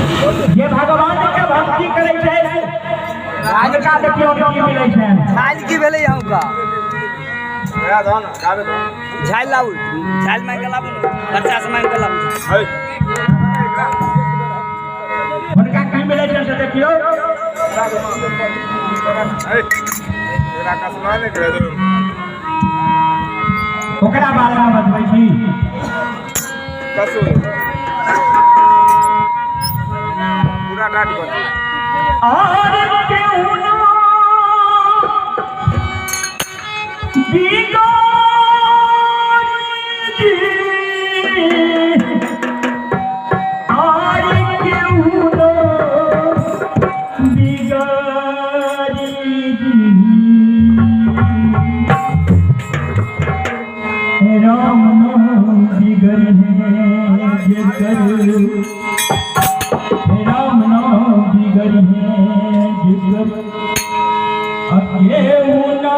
ये भगवान के भक्ति करे छे आज का देखियो की मिलै छे झाल की भेलै यहाँ का गया धन गावे धन झाल लाऊ झाल मांग के लाऊ 50 मांग के लाऊ है उनका कहीं मिलै छे से देखियो है तेरा कसमा ने करे दो ओकरा बारे में बतबै छी कसो पूरा डाट बता और केहू ना बिगाड़ी और केहू ना बिगाड़ी राम नाम बिगड़े जेकर राम नाम बिगड़े जिगर अके मुना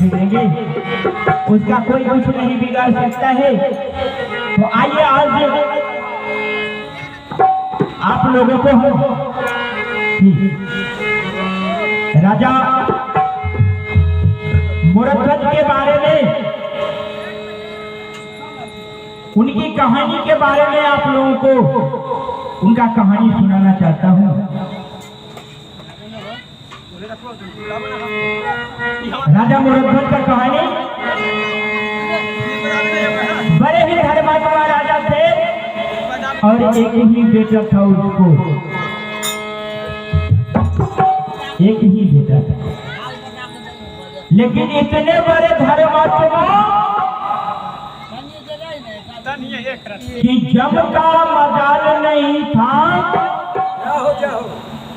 छूटेंगे, उसका कोई कुछ नहीं बिगाड़ सकता है। तो आइए आज आप लोगों को राजा मूरतध्वज के बारे में, उनकी कहानी के बारे में आप लोगों को उनका कहानी सुनाना चाहता हूँ। राजा मूरतध्वज का कहानी, बड़े ही धर्मात्मा राजा थे और एक ही बेटा था उसको, एक ही बेटा था। लेकिन इतने बड़े धर्मात्मा कि जम का मजाल नहीं था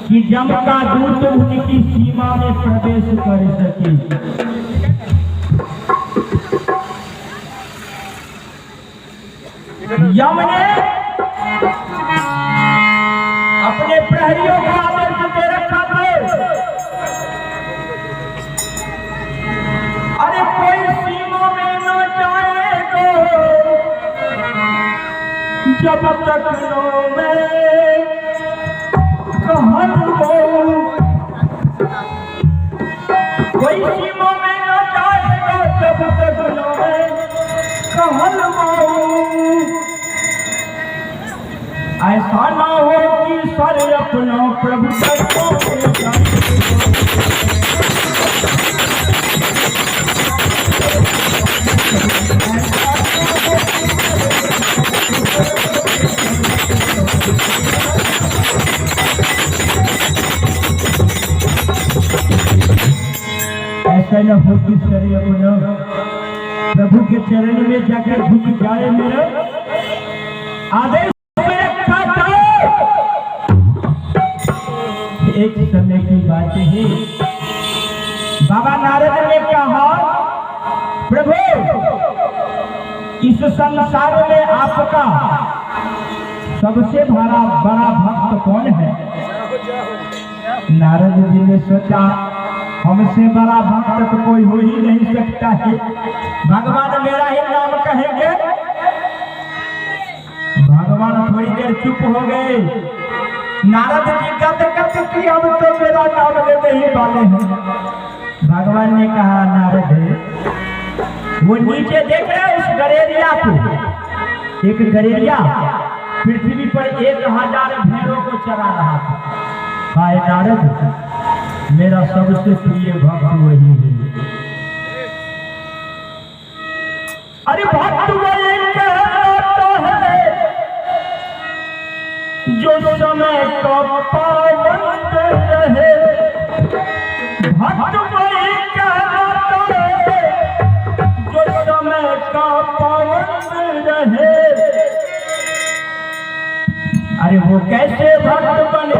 कि जम का दूत उनकी सीमा में प्रवेश कर सके। यम ने अपने प्रहरियों को आदेश दे रखा था, अरे कोई सीमा में न जाएगा जब तक लो में कहल हो, कोई सीमा में न जाएगा जब तक लो में कहल हो। ऐसा ना हो कि सारे अपना प्रभु को ऐसा न हो कि सारे अपना प्रभु के चरण में जाकर झुक जाए। मेरा आदेश एक समय की बात है, बाबा नारद ने कहा, प्रभु इस संसार में आपका सबसे बड़ा भक्त कौन है? नारद जी ने सोचा हमसे बड़ा भक्त तो कोई हो ही नहीं सकता है, भगवान मेरा ही नाम कहेंगे। भगवान थोड़ी देर चुप हो गए। नारद जी कहते कि हम तो मेरा नाम लेने ही वाले हैं। भगवान ने कहा, नारद वो नीचे देख रहे उस गड़ेरिया को, एक गड़ेरिया पृथ्वी पर 1000 भेड़ों को चरा रहा था। हाय नारद, मेरा सबसे प्रिय भक्त वही है। अरे भक्त वही कहता है जो समय का पाबंद रहे, भक्त वही कहता है जो समय का पाबंद रहे। अरे वो कैसे भक्त बने?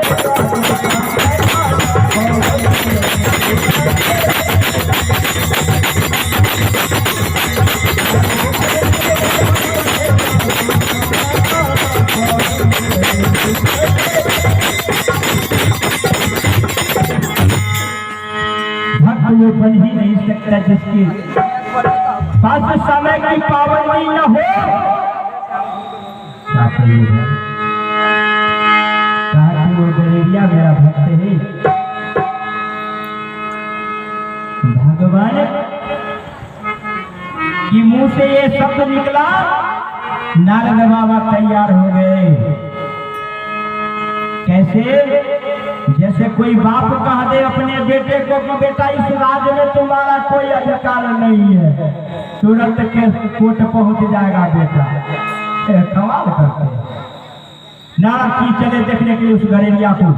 वो बन ही नहीं सकता जिसके पास समय की पाबंदी न हो। कहा कि वो गड़ेरिया मेरा भक्त है। भगवान की मुंह से ये शब्द निकला, नारद बाबा तैयार हो गए। कैसे? जैसे कोई बाप कह दे अपने बेटे को कि बेटा इस राज्य में तुम्हारा कोई अधिकार नहीं है, तुरंत के कोर्ट पहुंच जाएगा बेटा। कमाल करते हैं। नारद जी चले देखने के लिए उस गड़ेरिया को।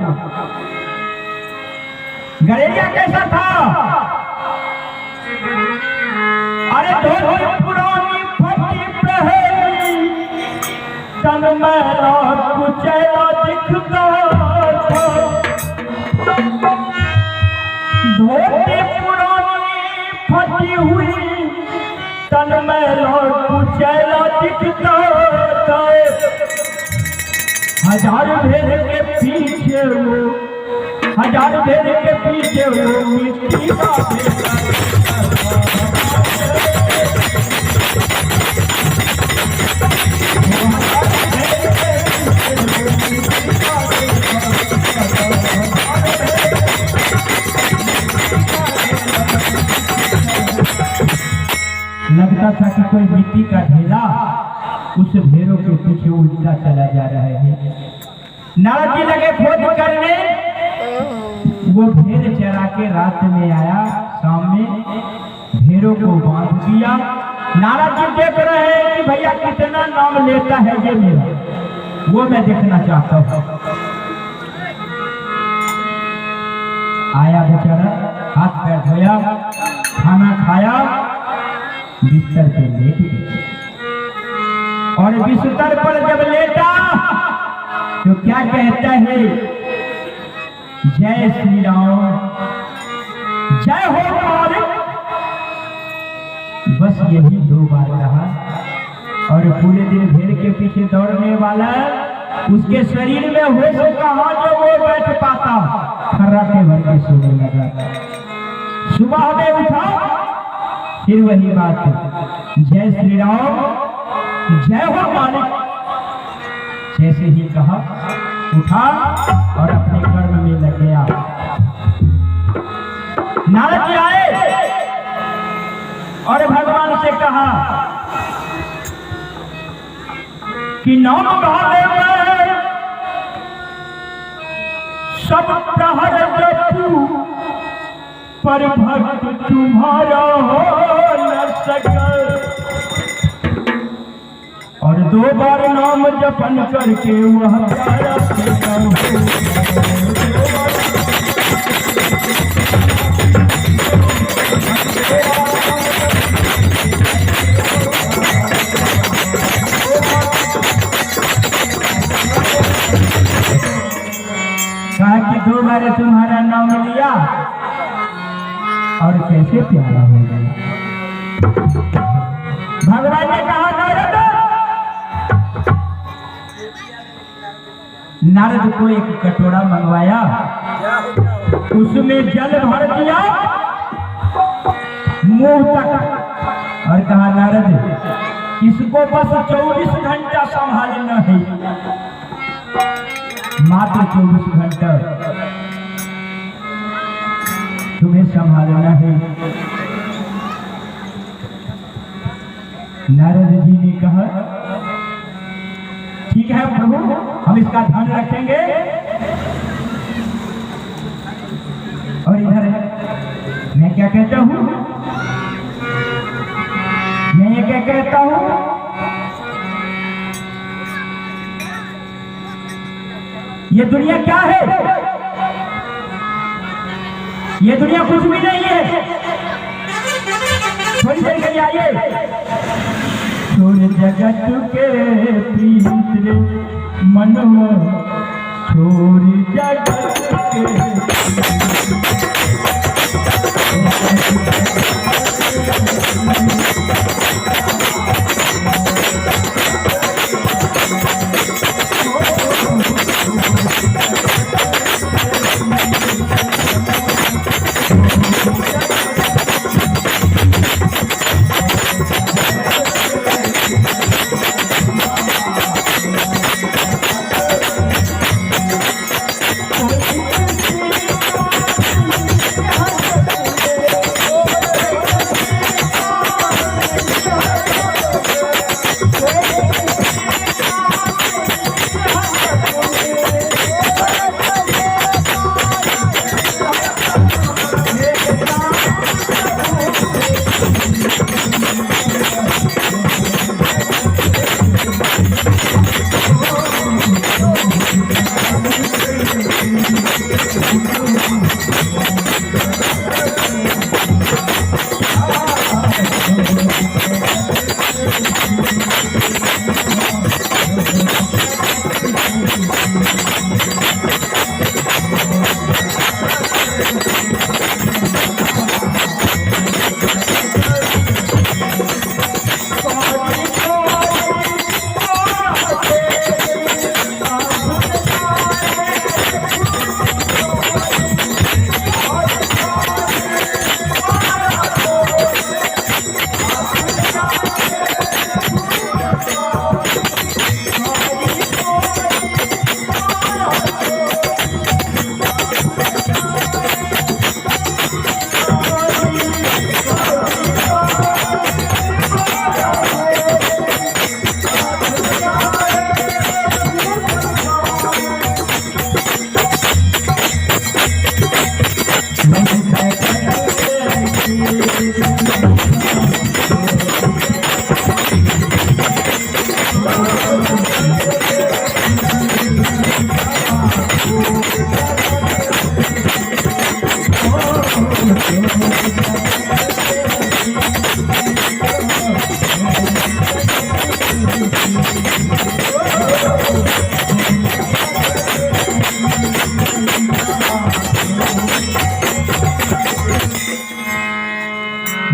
गड़ेरिया कैसा था? अरे धोती पुरानी फटी पहनी, तन में कुचैला दिखता था। धोती पुरानी फटी हुई, तन में कुचैला दिखता था। 1000 भेड़ के पीछे वो, 1000 भेड़ के पीछे वो मिट्टी का लगता था कि कोई मिट्टी का ढेला उस भेड़ों के पीछे उल्टा चला जा रहा है। नारद जी लगे खोज करने, वो भेड़ चरा के रात में आया, शाम में भेड़ों को बांध दिया। नारद जी देख रहे हैं कि भैया कितना नाम लेता है ये मेरा, वो मैं देखना चाहता हूँ। आया बेचारा, हाथ पैर धोया, खाना खाया, बिस्तर पे लेट गया। और बिस्तर पर जब लेटा तो क्या कहता है, जय श्री राम, जय हो मालिक। बस यही 2 बार कहा और पूरे दिन भेड़ के पीछे दौड़ने वाला उसके शरीर में होश कहाँ जो वो बैठ पाता, खर्राटे भर के सोने लगा। सुबह में उठा, फिर वही बात, जय श्री राम, जय हो मालिक। जैसे ही कहा, उठा और अपने कर्म में लग गया। नारद जी आए और भगवान से कहा कि नाम गावे में सब प्रहर जपू, पर भक्त तुम्हारा हो न सके। और 2 बार नाम जपन करके वह प्यारा पिता कहा कि 2 बार तुम्हारा नाम लिया और कैसे प्यारा हो गया। भगवान ने कहा, नारद को एक कटोरा मंगवाया, उसमें जल भर दिया मुंह तक और कहा, नारद इसको बस 24 घंटा संभालना है, मात्र 24 घंटा तुम्हें संभालना है। नारद जी ने कहा, ठीक है प्रभु, हम इसका ध्यान रखेंगे। और इधर मैं क्या कहता हूँ, मैं ये क्या कहता हूँ, ये दुनिया क्या है, ये दुनिया कुछ भी नहीं है। थोड़ी देर के लिए आइए। छोड़ जगत के प्रीत रे मनवा, छोड़ जगत के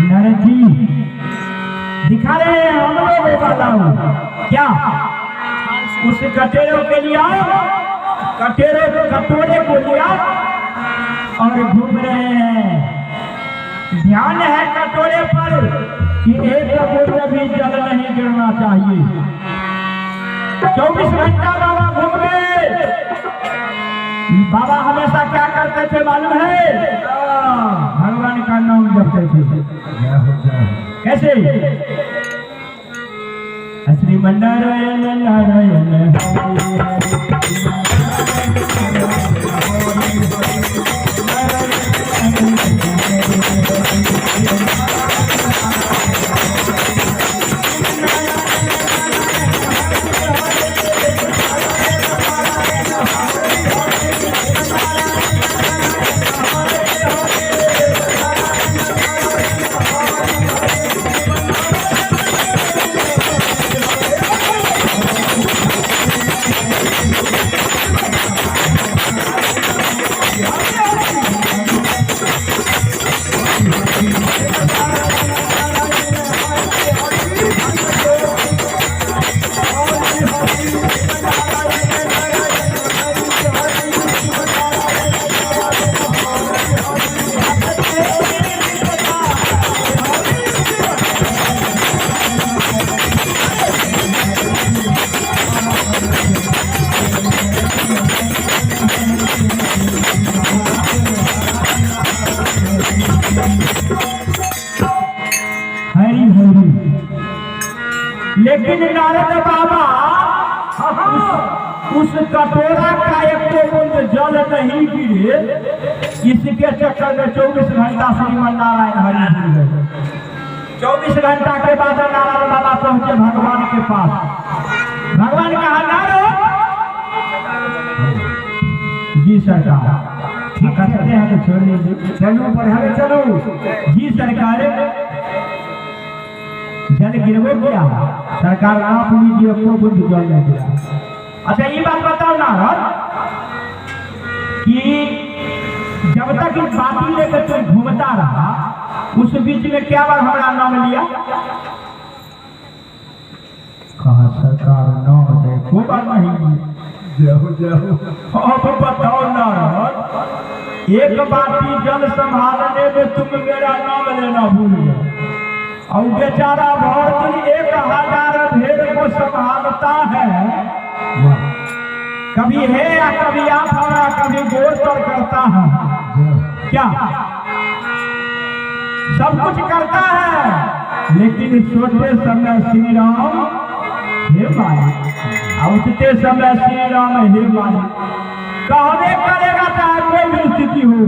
नारद जी दिखा रहे हैं हम लोगों का लाऊ क्या उस कटेरों के लिया कटोरे को लिया और घूम रहे हैं। ध्यान है कटोरे पर कि एक बूंद भी जल नहीं गिरना चाहिए। 24 घंटा बाबा घूम गए। बाबा हमेशा क्या करते थे मालूम है? भगवान का नाम जपते थे। कैसे? श्रीमन्नारायण नारायण लेकिन नारद बाबा उस कटोरा का एक बूंद जल नहीं गिरे, इसके चक्कर में 24 घंटा श्रीमन्नारायण हरि भूल गए। 24 घंटा के बाद नारद बाबा पहुंचे भगवान के पास। भगवान कहा नारद जी सरकार कहते हैं तो छोड़ लीजिए, चलो पढ़ाने चलो। जी सरकार जल गिरवो किया सरकार आप लीजिए को बुद्ध जल नहीं गिरा। अच्छा ये बात बताओ नारद कि जब तक इस बाती लेकर तुम घूमता रहा उस बीच में क्या बार हमारा नाम लिया? कहा सरकार नाम देखो बार नहीं। अब बताओ नारद एक बाती जल संभालने में तुम मेरा नाम लेना भूल गए और बेचारा बहुत 1000 भेड़ को संभालता है। कभी है या कभी आफा कभी गोर पर करता है, क्या सब कुछ करता है। लेकिन सोते समय श्री राम हे मालिक, उठते समय श्री राम हे मालिक कहने करेगा चाहे कोई भी स्थिति हो।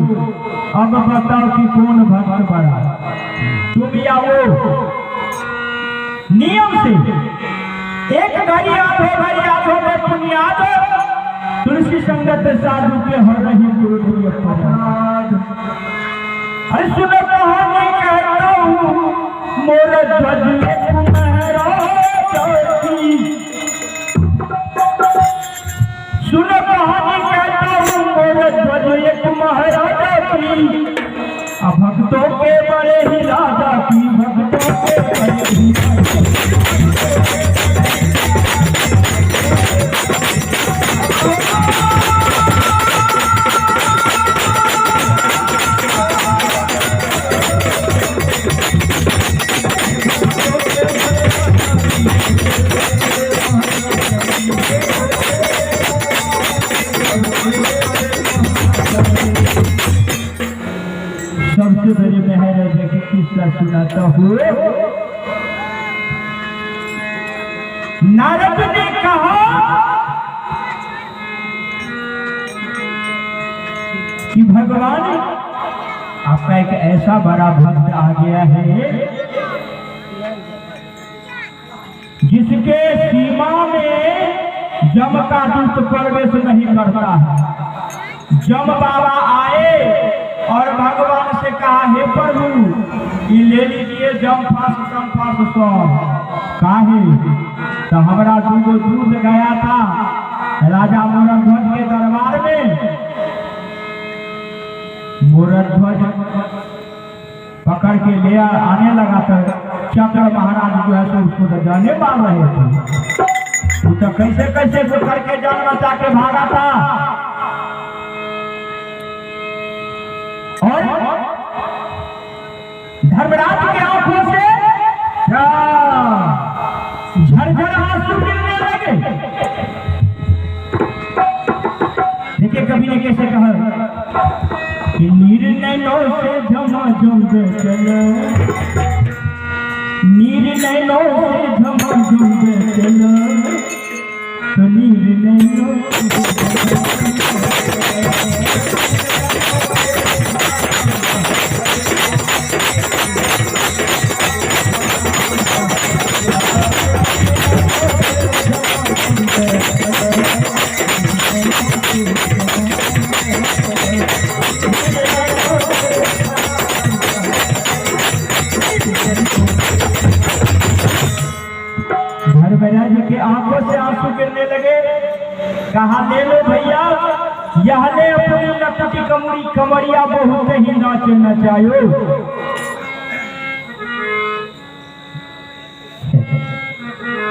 अब बताओ कि कौन भक्त बड़ा, तुम या वो? नियम से एक घड़ी आधो में पुण्याद तुलसी संगत साधु के हो रही गुरु अपराध। अरे सुनो कहानी कहता हूँ मोर ध्वज एक महराज, सुनो कहानी कहता हूँ मोर ध्वज एक महाराजा की, भक्तों के बड़े ही राजा की, भक्तों के बड़े ही सबसे बड़ी महाराज की किस्सा सुनाता हूँ। नारद ने कहा कि भगवान आपका एक ऐसा बड़ा भक्त आ गया है जिसके सीमा में जम का दूत प्रवेश नहीं करता है। जम बाबा आए और भगवान से कहा हे प्रभु ये ले लीजिए जम फास कम फास सौ काहे तो हमारा दूध गया था राजा मोरध्वज के दरबार में। मोरध्वज पकड़ करके ले आने लगा तो चंद्र महाराज जो है सो उसको तो जाने मार रहे थे। वो तो कैसे कैसे तो करके जान बचा के भागा था। और धर्मराज की आंखों से झरझर आंसू गिरने लगे। देखिए कवि ने कैसे कहा कि निर्नयनों से झमाझम चलो, निर्नयनों से झमाझम चलो, तो निर्नयनों धर्मराज की आंखों से आंसू गिरने लगे। कहा ले लो भैया, यह ले अपनी लकड़ी कमरी कमरिया बहुत ही नाच नचायो।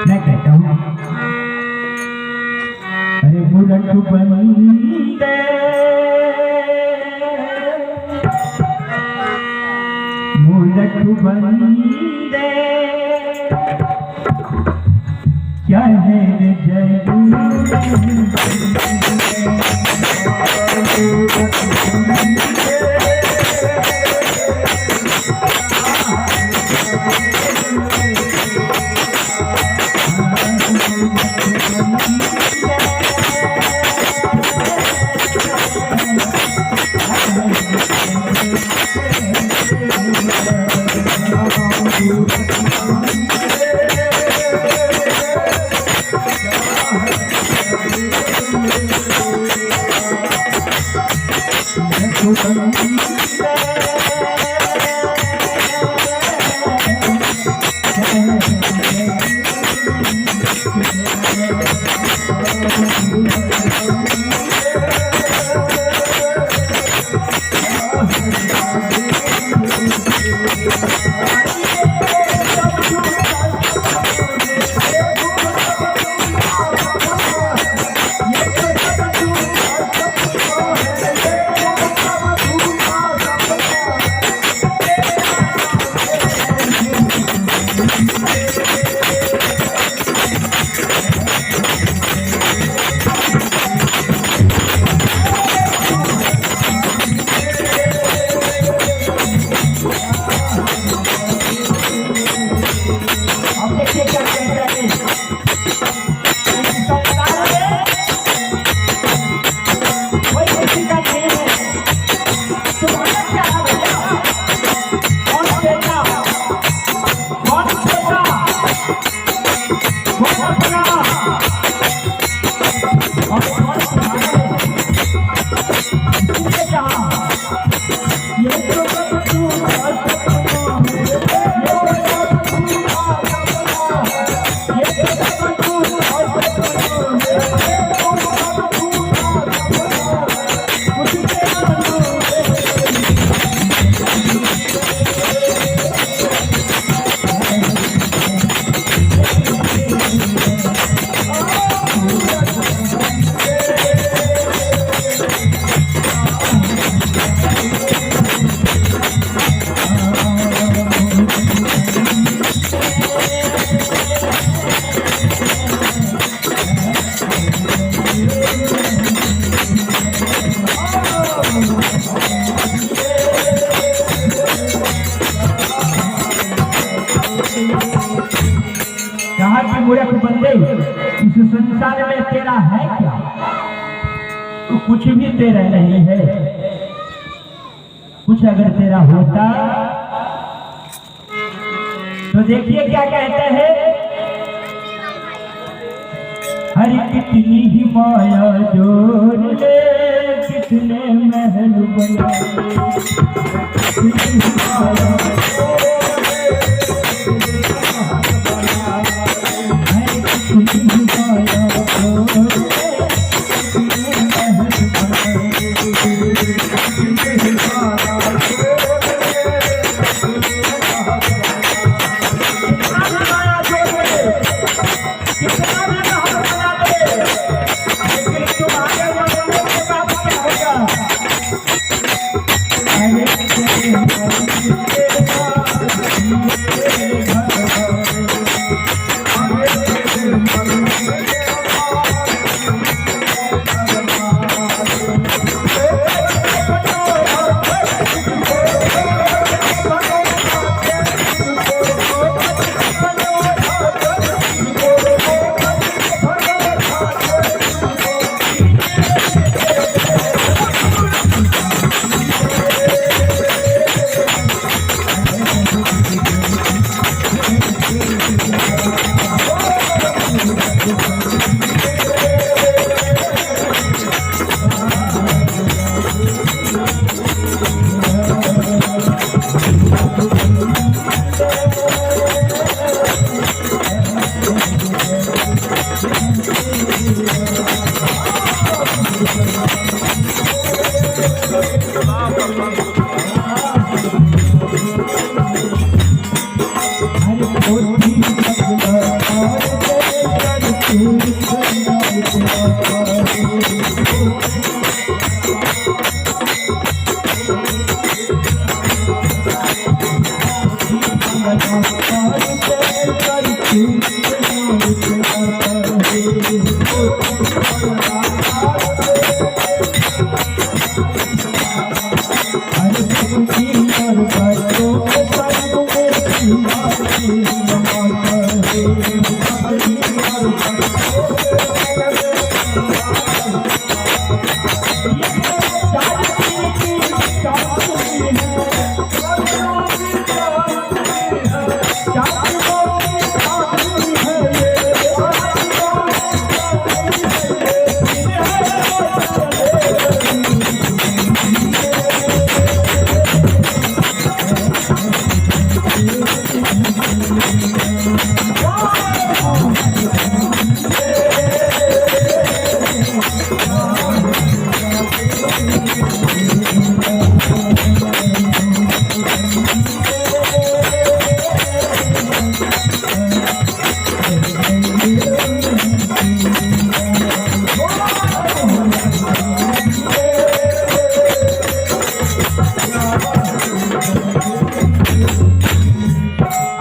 मैं कहता हूँ अरे बुलट बंदे बुलट बंदे क्या है रे मूर्ख बंदे, इस संसार में तेरा है क्या? तो कुछ भी तेरा नहीं है। कुछ अगर तेरा होता तो देखिए क्या कहते हैं, हर कितनी ही माया जोड़ ले, कितने महल बनाए,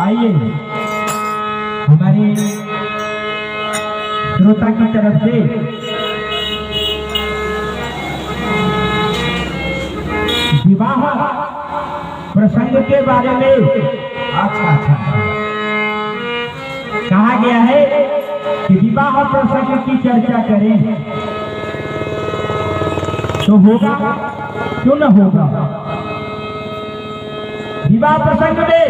आइए हमारे श्रोता की तरफ से विवाह प्रसंग के बारे में अच्छा कहा गया है कि विवाह प्रसंग की चर्चा करें तो होगा क्यों न होगा। विवाह प्रसंग में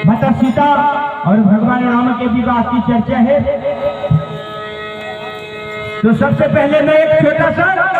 माता सीता और भगवान राम के विवाह की चर्चा है। तो सबसे पहले मैं एक छोटा सा